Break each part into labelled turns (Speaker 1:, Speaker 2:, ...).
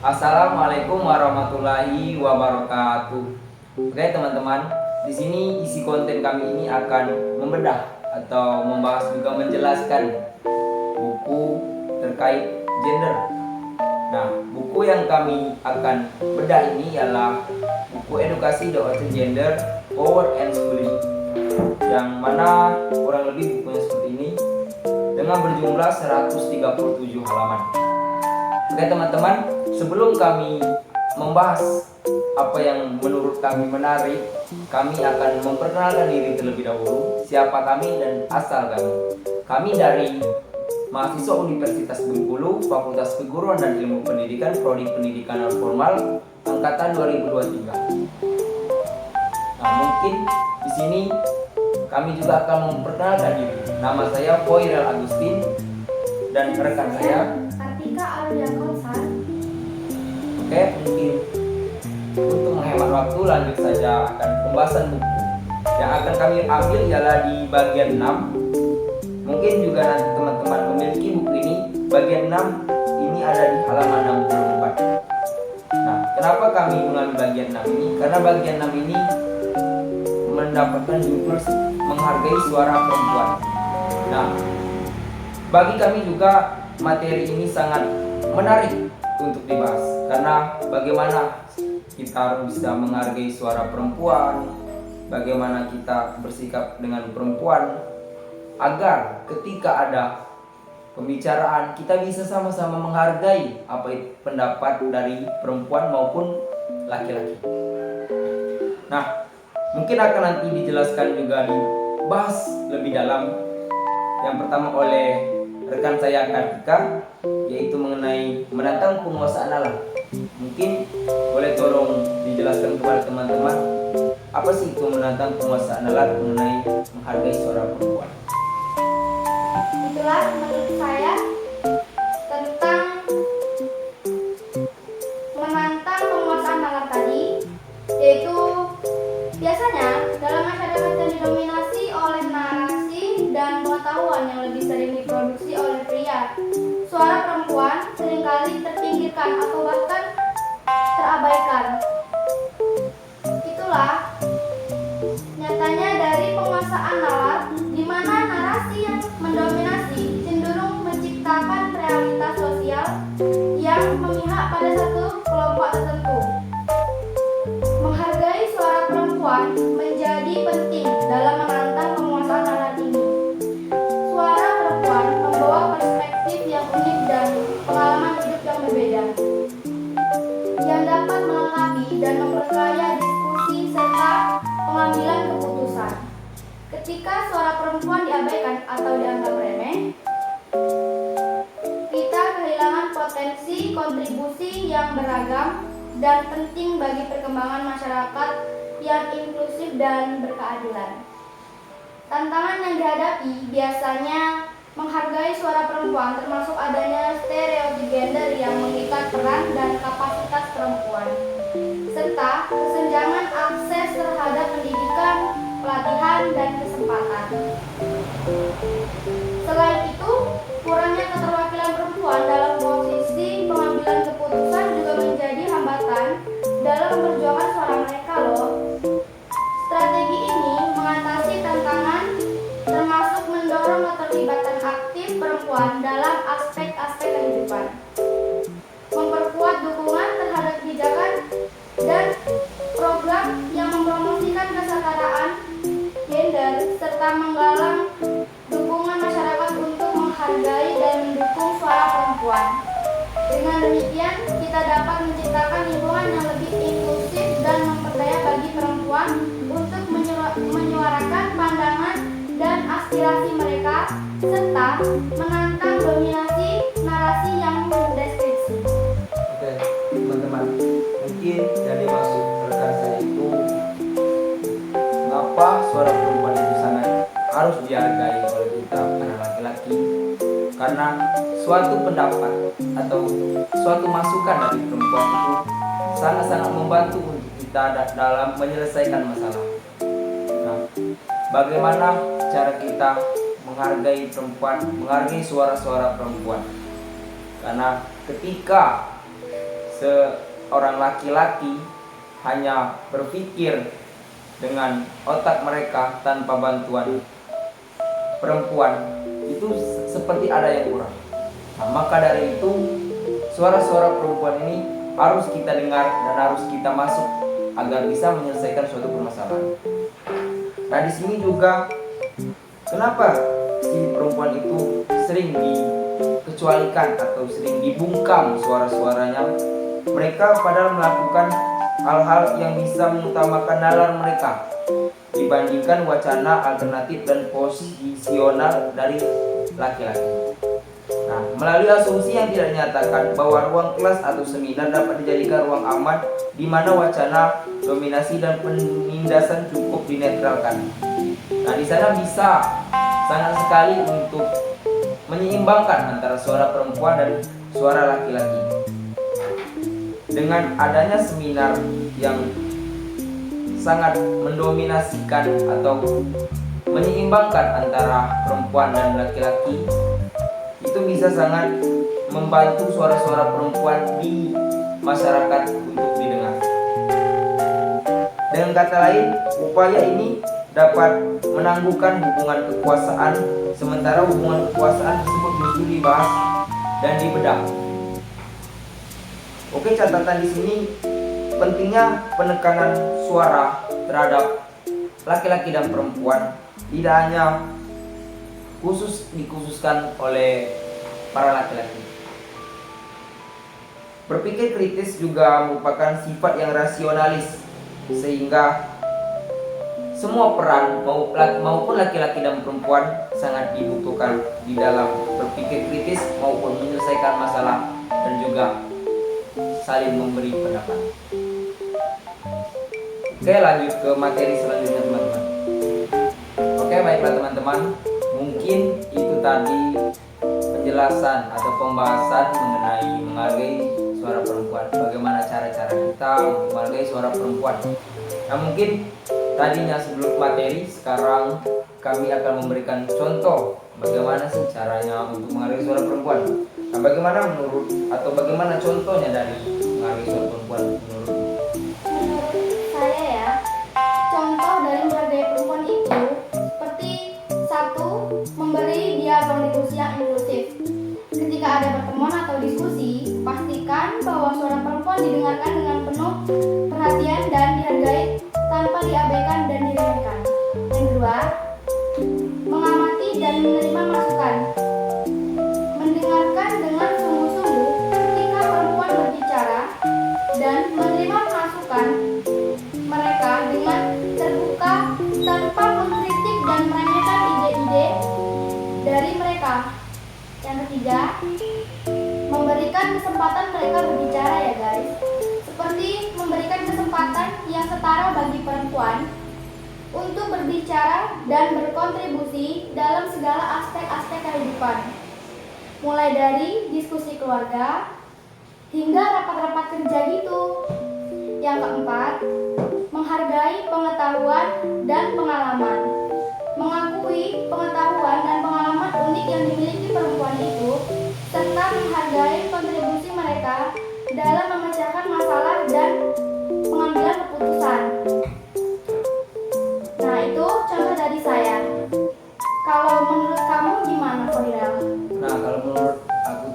Speaker 1: Assalamualaikum warahmatullahi wabarakatuh. Oke teman-teman, di sini isi konten kami ini akan membedah atau membahas juga menjelaskan buku terkait gender. Nah, buku yang kami akan bedah ini ialah buku Edukasi The Ocean Gender, Power and Schooling, yang mana kurang lebih bukunya seperti ini dengan berjumlah 137 halaman. Oke teman-teman, sebelum kami membahas apa yang menurut kami menarik, kami akan memperkenalkan diri terlebih dahulu, siapa kami dan asal kami. Kami dari mahasiswa Universitas Bengkulu, Fakultas Keguruan dan Ilmu Pendidikan, Prodi Pendidikan Formal, angkatan 2023. Nah, mungkin di sini kami juga akan memperkenalkan diri. Nama saya Poirel Agustin dan rekan saya
Speaker 2: Kartika Arya Konsan.
Speaker 1: Oke, mungkin untuk menghemat waktu lanjut saja akan pembahasan buku. Yang akan kami ambil ialah di bagian 6. Mungkin juga nanti teman-teman memiliki buku ini. Bagian 6 ini ada di halaman 64. Nah, kenapa kami mengambil bagian 6 ini? Karena bagian 6 ini mendapatkan judul menghargai suara perempuan. Nah, bagi kami juga materi ini sangat menarik untuk dibahas, karena bagaimana kita harus bisa menghargai suara perempuan, bagaimana kita bersikap dengan perempuan, agar ketika ada pembicaraan kita bisa sama-sama menghargai apa itu pendapat dari perempuan maupun laki-laki. Nah, mungkin akan nanti dijelaskan juga dibahas lebih dalam. Yang pertama oleh rekan saya Kartika, yaitu mengenai menantang penguasaan alam. Mungkin boleh tolong dijelaskan kepada teman-teman apa sih itu menantang penguasaan alam mengenai menghargai suara perempuan.
Speaker 2: Itulah menurut saya tentang menantang penguasaan alam tadi, yaitu biasanya dalam masyarakat yang didominasi oleh narasi dan pengetahuan yang lebih sering diproduksi oleh pria, suara perempuan seringkali terpinggirkan atau bahkan terabaikan. Itulah nyatanya dari penguasaan nalar, di mana narasi yang mendominasi cenderung menciptakan realitas sosial yang memihak pada satu kelompok tertentu. Menghargai suara perempuan menjadi penting dalam menantang penguasaan nalar ini. Suara perempuan membawa perspektif yang unik dan pengalaman hidup yang berbeda, yang dapat melengkapi dan memperkaya diskusi serta pengambilan keputusan. Ketika suara perempuan diabaikan atau dianggap remeh, kita kehilangan potensi kontribusi yang beragam dan penting bagi perkembangan masyarakat yang inklusif dan berkeadilan. Tantangan yang dihadapi biasanya menghargai suara perempuan, termasuk adanya stereotip gender yang mengikat peran dan kapasitas perempuan, serta kesenjangan akses terhadap pendidikan, pelatihan, dan kesempatan. Selain itu, kurangnya keterwakilan perempuan dalam posisi pengambilan keputusan juga menjadi hambatan dalam memperjuangkan suara mereka loh. Strategi ini mengatasi tantangan termasuk mendorong keterlibatan aktif perempuan dalam aspek-aspek kehidupan, memperkuat dukungan terhadap kebijakan dan program yang mempromosikan kesetaraan gender, serta menggalang dukungan masyarakat untuk menghargai dan mendukung suara perempuan. Dengan demikian, kita dapat menciptakan lingkungan yang lebih inklusif dan memperdaya bagi perempuan untuk menyuarakan pandangan dan aspirasi mereka, serta menantang dominasi narasi yang mendeskripsi.
Speaker 1: Oke, teman-teman, mungkin yang dimaksud rekan saya itu mengapa suara perempuan itu sangat harus dihargai oleh kita para laki-laki, karena suatu pendapat atau suatu masukan dari perempuan itu sangat-sangat membantu untuk kita dalam menyelesaikan masalah. Nah, bagaimana cara kita menghargai perempuan, menghargai suara-suara perempuan? Karena ketika seorang laki-laki hanya berpikir dengan otak mereka tanpa bantuan perempuan, itu seperti ada yang kurang. Nah, maka dari itu suara-suara perempuan ini harus kita dengar dan harus kita masuk agar bisa menyelesaikan suatu permasalahan. Nah, di sini juga kenapa si perempuan itu sering dikecualikan atau sering dibungkam suara-suaranya? Mereka padahal melakukan hal-hal yang bisa mengutamakan nalar mereka dibandingkan wacana alternatif dan posisional dari laki-laki. Nah, melalui asumsi yang tidak dinyatakan bahwa ruang kelas atau seminar dapat dijadikan ruang aman di mana wacana dominasi dan penindasan cukup dinetralkan. Nah, di sana bisa sangat sekali untuk menyeimbangkan antara suara perempuan dan suara laki-laki. Dengan adanya seminar yang sangat mendominasikan atau menyeimbangkan antara perempuan dan laki-laki, itu bisa sangat membantu suara-suara perempuan di masyarakat untuk didengar. Dengan kata lain, upaya ini dapat menangguhkan hubungan kekuasaan, sementara hubungan kekuasaan tersebut justru dibahas dan dibedah. Oke, catatan di sini pentingnya penekanan suara terhadap laki-laki dan perempuan tidak hanya dikhususkan oleh para laki-laki. Berpikir kritis juga merupakan sifat yang rasionalis, sehingga semua peran maupun laki-laki dan perempuan sangat dibutuhkan di dalam berpikir kritis maupun menyelesaikan masalah dan juga saling memberi pendapat. Oke, lanjut ke materi selanjutnya teman-teman. Oke, baiklah teman-teman, mungkin itu tadi penjelasan atau pembahasan mengenai menghargai suara perempuan. Bagaimana cara-cara kita untuk menghargai suara perempuan. Nah, mungkin tadinya sebelum materi, sekarang kami akan memberikan contoh bagaimana sih caranya untuk menghargai suara perempuan. Nah, bagaimana menurut atau bagaimana contohnya dari menghargai suara perempuan menurut?
Speaker 2: Menurut saya ya, contoh dari menghargai perempuan itu seperti satu, memberi dia ruang diskusi yang inklusif. Ketika ada pertemuan atau diskusi, pastikan bahwa suara perempuan didengarkan dengan penuh perhatian dan dihargai tanpa diabaikan dan diremehkan. Yang kedua, mengamati dan menerima masukan. Mendengarkan dengan sungguh-sungguh ketika perempuan berbicara dan menerima masukan mereka dengan terbuka tanpa mengkritik dan meremehkan ide-ide dari mereka. Yang ketiga, memberikan kesempatan mereka berbicara ya guys. Seperti memberikan kesempatan yang setara bagi perempuan untuk berbicara dan berkontribusi dalam segala aspek-aspek kehidupan. Mulai dari diskusi keluarga hingga rapat-rapat kerja gitu. Yang keempat, menghargai pengetahuan dan pengalaman. Mengakui pengetahuan dan pengalaman unik yang dimiliki perempuan itu, serta menghargai kontribusi mereka dalam memecahkan masalah dan pengambilan keputusan. Nah, itu contoh dari saya. Kalau menurut kamu gimana, Fadil?
Speaker 1: Nah, kalau menurut aku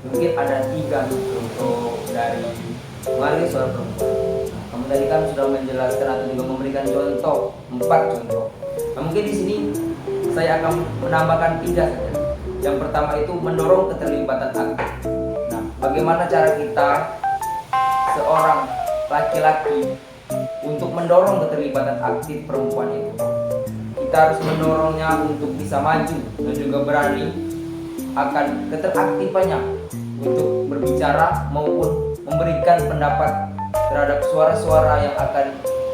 Speaker 1: mungkin ada 3 contoh dari menghargai suara perempuan. Nah, kamu tadi kan sudah menjelaskan atau juga memberikan contoh 4 contoh. Nah, mungkin di sini saya akan menambahkan 3 saja. Yang pertama itu mendorong keterlibatan aktif. Nah, bagaimana cara kita seorang laki-laki untuk mendorong keterlibatan aktif perempuan itu? Kita harus mendorongnya untuk bisa maju dan juga berani akan keteraktifannya untuk berbicara maupun memberikan pendapat terhadap suara-suara yang akan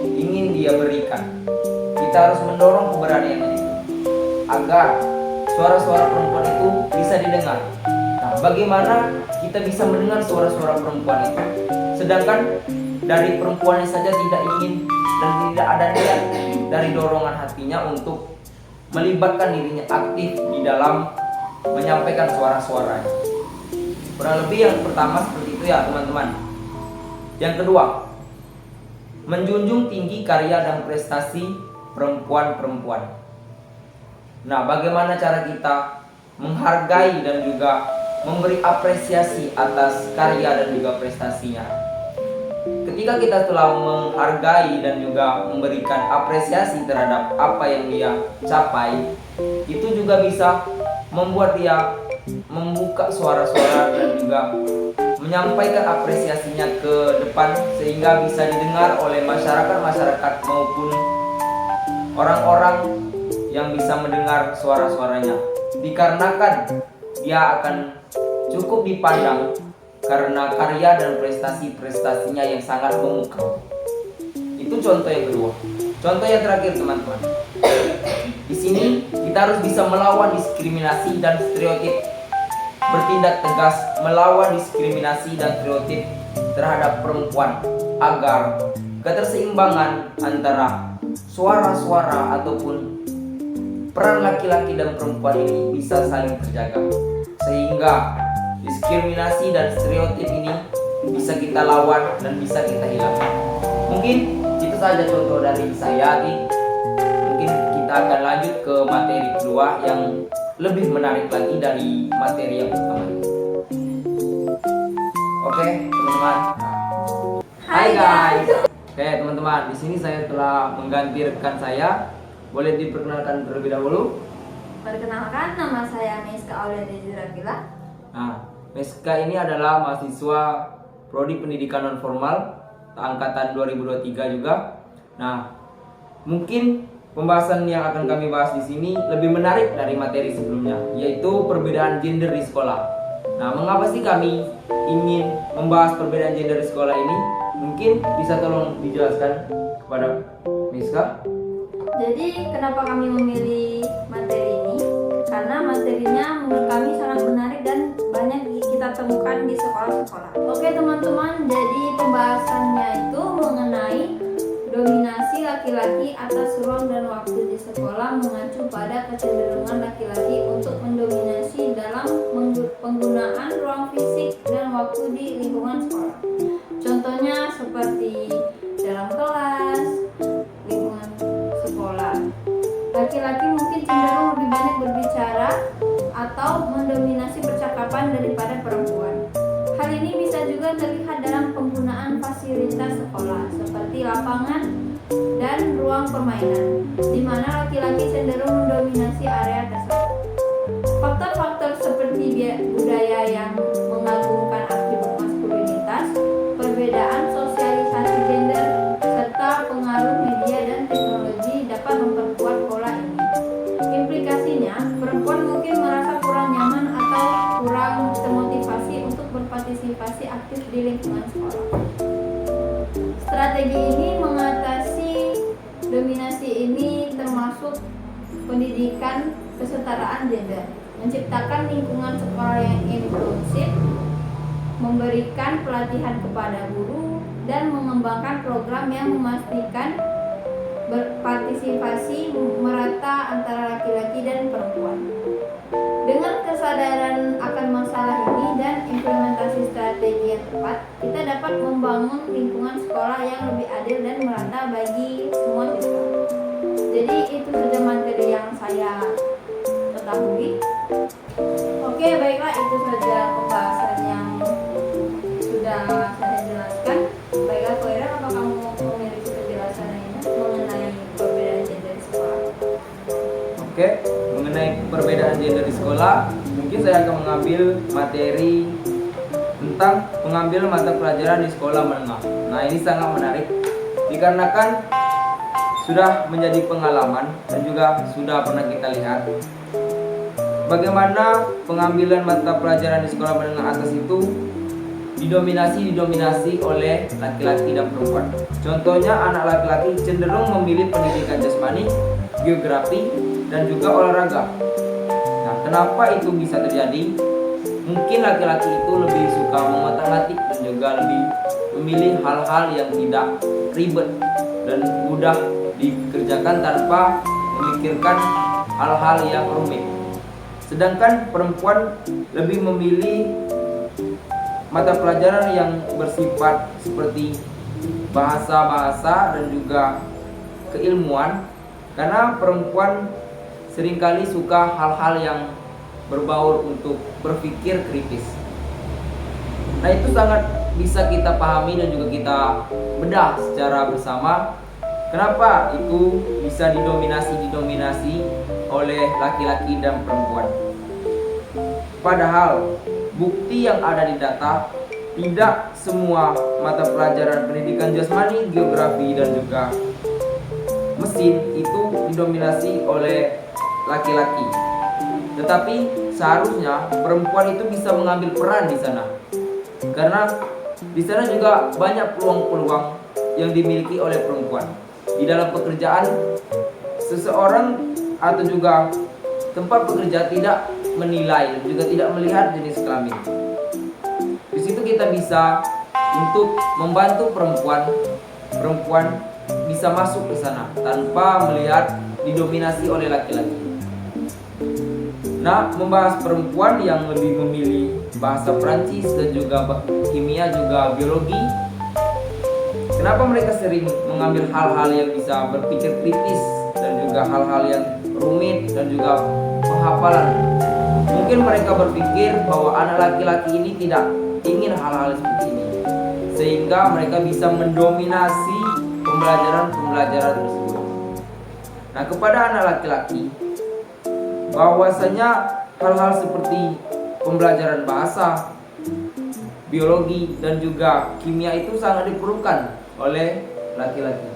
Speaker 1: ingin dia berikan. Kita harus mendorong keberaniannya itu agar suara-suara perempuan itu bisa didengar. Nah, bagaimana kita bisa mendengar suara-suara perempuan itu, sedangkan dari perempuannya saja tidak ingin dan tidak ada niat dari dorongan hatinya untuk melibatkan dirinya aktif di dalam menyampaikan suara-suaranya. Kurang lebih yang pertama seperti itu ya teman-teman. Yang kedua, menjunjung tinggi karya dan prestasi perempuan-perempuan. Nah, bagaimana cara kita menghargai dan juga memberi apresiasi atas karya dan juga prestasinya? Ketika kita telah menghargai dan juga memberikan apresiasi terhadap apa yang dia capai, itu juga bisa membuat dia membuka suara-suara dan juga menyampaikan apresiasinya ke depan, sehingga bisa didengar oleh masyarakat maupun orang-orang yang bisa mendengar suara-suaranya. Dikarenakan dia akan cukup dipandang karena karya dan prestasi-prestasinya yang sangat memukau. Itu contoh yang kedua. Contoh yang terakhir, teman-teman. Di sini kita harus bisa melawan diskriminasi dan stereotip. Bertindak tegas melawan diskriminasi dan stereotip terhadap perempuan agar keterseimbangan antara suara-suara ataupun peran laki-laki dan perempuan ini bisa saling terjaga, sehingga diskriminasi dan stereotip ini bisa kita lawan dan bisa kita hilangkan. Mungkin itu saja contoh dari saya. Mungkin kita akan lanjut ke materi kedua yang lebih menarik lagi dari materi yang pertama. Oke, teman-teman. Hai guys. Oke, teman-teman, di sini saya telah mengganti rekan saya. Boleh diperkenalkan terlebih dahulu?
Speaker 2: Perkenalkan, nama saya Miska Aulia Zirafila.
Speaker 1: Nah, Miska ini adalah mahasiswa Prodi Pendidikan Non Formal angkatan 2023 juga. Nah, mungkin pembahasan yang akan kami bahas di sini lebih menarik dari materi sebelumnya, yaitu perbedaan gender di sekolah. Nah, mengapa sih kami ingin membahas perbedaan gender di sekolah ini? Mungkin bisa tolong dijelaskan kepada Miska?
Speaker 2: Jadi kenapa kami memilih materi ini? Karena materinya menurut kami sangat menarik dan banyak kita temukan di sekolah-sekolah. Oke teman-teman, jadi pembahasannya itu mengenai dominasi laki-laki atas ruang dan waktu di sekolah, mengacu pada kecenderungan laki-laki untuk mendominasi dalam penggunaan ruang fisik dan waktu di lingkungan sekolah. Contohnya seperti dalam kelas, lingkungan sekolah. Laki-laki mungkin cenderung lebih banyak berbicara atau mendominasi percakapan daripada perempuan. Hal ini bisa juga terlihat dalam penggunaan fasilitas sekolah seperti lapangan dan ruang permainan, di mana laki-laki cenderung mendominasi area tersebut. Faktor-faktor seperti budaya yang mengagungkan atribut maskulinitas, perbedaan sosialisasi gender, serta pengaruh media dan teknologi dapat memperkuat pola ini. Implikasinya, perempuan mungkin merasa kurang nyaman atau kurang termotivasi untuk berpartisipasi aktif di lingkungan sekolah. Strategi ini mengatasi dominasi ini termasuk pendidikan kesetaraan gender, menciptakan lingkungan sekolah yang inklusif, memberikan pelatihan kepada guru, dan mengembangkan program yang memastikan berpartisipasi merata antara laki-laki dan perempuan. Dengan kesadaran akan masalah ini dan implementasi strategi yang tepat, kita dapat membangun lingkungan sekolah yang lebih adil dan merata bagi semua siswa. Jadi itu saja materi yang saya ketahui. Oke, baiklah, itu saja pembahasan yang sudah saya jelaskan. Baiklah, Koira, apa kamu memiliki penjelasan lainnya mengenai perbedaan gender di sekolah?
Speaker 1: Oke, mengenai perbedaan gender di sekolah, mungkin saya akan mengambil materi tentang mengambil mata pelajaran di sekolah menengah. Nah, ini sangat menarik dikarenakan sudah menjadi pengalaman dan juga sudah pernah kita lihat bagaimana pengambilan mata pelajaran di sekolah menengah atas itu didominasi oleh laki-laki dan perempuan. Contohnya, anak laki-laki cenderung memilih pendidikan jasmani, geografi, dan juga olahraga. Nah, kenapa itu bisa terjadi? Mungkin laki-laki itu lebih suka mengotak-atik dan juga lebih memilih hal-hal yang tidak ribet dan mudah dikerjakan tanpa memikirkan hal-hal yang rumit. Sedangkan perempuan lebih memilih mata pelajaran yang bersifat seperti bahasa-bahasa dan juga keilmuan, karena perempuan seringkali suka hal-hal yang berbaur untuk berpikir kritis. Nah, itu sangat bisa kita pahami dan juga kita bedah secara bersama kenapa itu bisa didominasi oleh laki-laki dan perempuan. Padahal bukti yang ada di data, tidak semua mata pelajaran pendidikan jasmani, geografi dan juga mesin itu didominasi oleh laki-laki. Tetapi seharusnya perempuan itu bisa mengambil peran di sana. Karena di sana juga banyak peluang-peluang yang dimiliki oleh perempuan. Di dalam pekerjaan, seseorang atau juga tempat bekerja tidak menilai dan juga tidak melihat jenis kelamin. Di situ kita bisa untuk membantu perempuan bisa masuk ke sana tanpa melihat didominasi oleh laki-laki. Nah, membahas perempuan yang lebih memilih bahasa Prancis dan juga kimia juga biologi. Kenapa mereka sering mengambil hal-hal yang bisa berpikir kritis dan juga hal-hal yang rumit dan juga penghafalan? Mungkin mereka berpikir bahwa anak laki-laki ini tidak ingin hal-hal seperti ini, sehingga mereka bisa mendominasi pembelajaran tersebut. Nah, kepada anak laki-laki, bahwasanya hal-hal seperti pembelajaran bahasa, biologi dan juga kimia itu sangat diperlukan oleh laki-laki.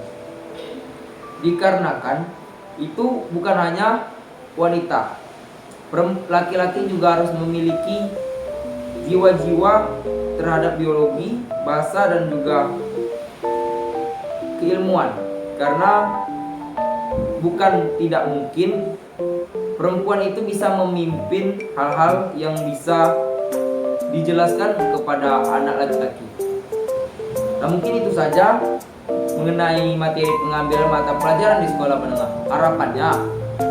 Speaker 1: Dikarenakan itu bukan hanya wanita, laki-laki juga harus memiliki jiwa-jiwa terhadap biologi, bahasa dan juga keilmuan. Karena bukan tidak mungkin perempuan itu bisa memimpin hal-hal yang bisa dijelaskan kepada anak laki-laki. Nah, mungkin itu saja mengenai materi pengambilan mata pelajaran di sekolah menengah. Harapannya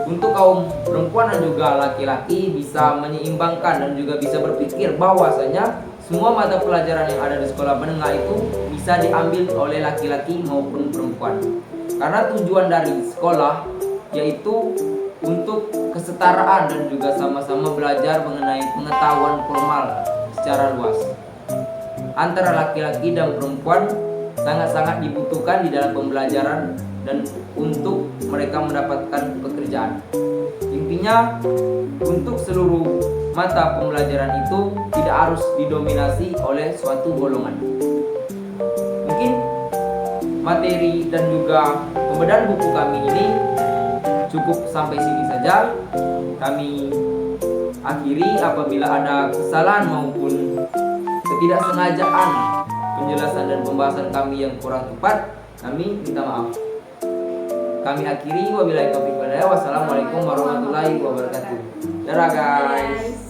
Speaker 1: untuk kaum perempuan dan juga laki-laki bisa menyeimbangkan dan juga bisa berpikir bahwasanya semua mata pelajaran yang ada di sekolah menengah itu bisa diambil oleh laki-laki maupun perempuan. Karena tujuan dari sekolah yaitu untuk kesetaraan dan juga sama-sama belajar mengenai pengetahuan formal secara luas. Antara laki-laki dan perempuan sangat-sangat dibutuhkan di dalam pembelajaran dan untuk mereka mendapatkan pekerjaan. Intinya, untuk seluruh mata pembelajaran itu tidak harus didominasi oleh suatu golongan. Mungkin materi dan juga pembedahan buku kami ini cukup sampai sini saja. Kami akhiri. Apabila ada kesalahan maupun ketidaksengajaan penjelasan dan pembahasan kami yang kurang tepat, kami minta maaf. Kami akhiri. Wabillahi taufiq wal hidayah. Wassalamualaikum warahmatullahi wabarakatuh. Dadah guys.